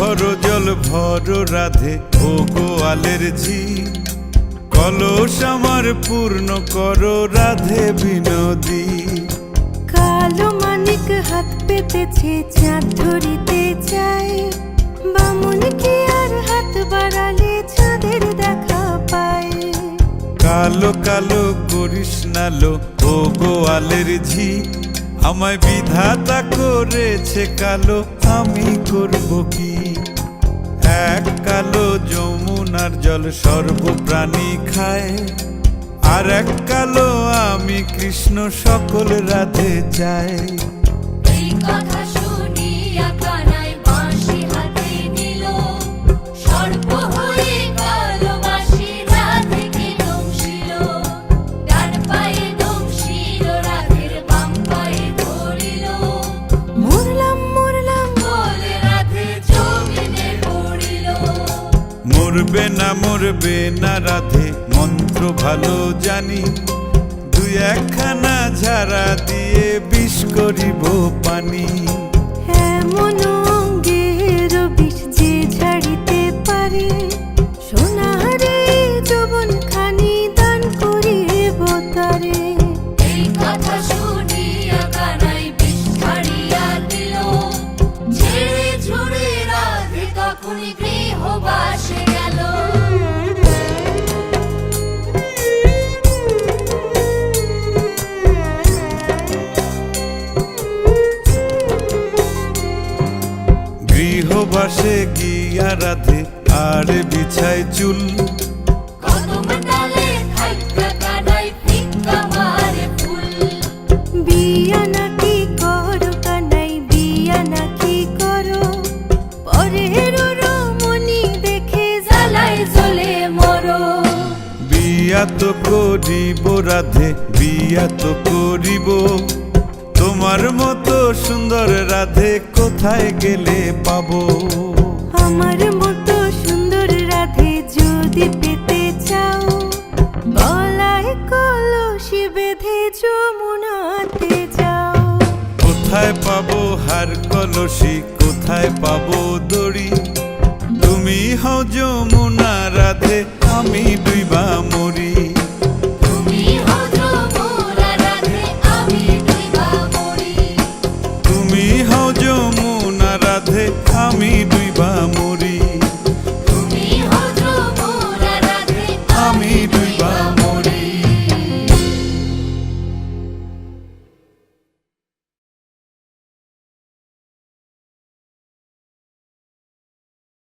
ভর জল ভর রাধে ও গোয়ালের ঝি, কলস আমার পূর্ণ করো রাধে বিনোদী। কালো মানিক হাত পেতেছে চাঁদ ধরিতে চায়, বামুন কি আর হাত বাড়ালে চাঁদের দেখা পায়। কালো কালো করিস নালো ও গোয়ালের ঝি, আমায় বিধাতা করেছে কালো, আমি করব কি। এক কালো যমুনার জল সর্বপ্রাণী খায়, আর এক কালো আমি কৃষ্ণ সকল রাধে চাই। এই কথা শুনিয়া কানাই বাঁশি হাতে নিল, সর্প হয়ে কালো বাঁশি রাধেকে দংশিল। ডান পায়ে দংশিল রাধের বাম পায়ে ধরিল, মরলাম মরলাম বলে রাধে জমিনে পড়িল। মরবে না রাধে মন্ত্র ভালো জানি, দুই একখানা ঝাড়া দিয়ে বিষ করিব পানি। এমন অঙ্গের বিষ যে ঝাড়িতে পারে, সোনারে যৌবন খানি দান করিব তারে। এই কথা শুনিয়া কানাই বিষ ছাড়িয়া দিল, ছেড়ে ছুড়ে রাধে তখনই গৃহবাসে গেল। গৃহবাসে গিয়া রাধে আর বিছায় চুল, কদম ডালে থাইকা কানাই ফিক্কা মারে ফুল। বিয়া নাকি করো কানাই বিয়া নাকি করো, পরের রমণী দেখে জ্বালায় জ্বলে মরো। বিয়া তো করিব রাধে বিয়া তো করিব, তোমার মতো সুন্দর রাধে কোথায় গেলে পাবো। আমার মতো সুন্দর রাধে যদি পেতে চাও, গলায় কলসি বেঁধে যমুনাতে যাও। কোথায় পাবো হার কলসি কোথায় পাবো দড়ি, তুমি হও যমুনা রাধে আমি ডুইবা মরি। তুমি হও যমুনা রাধে আমি ডুইবা মরি। তুমি হও যমুনা রাধে আমি ডুইবা মরি। তুমি হও যমুনা রাধে আমি ডুইবা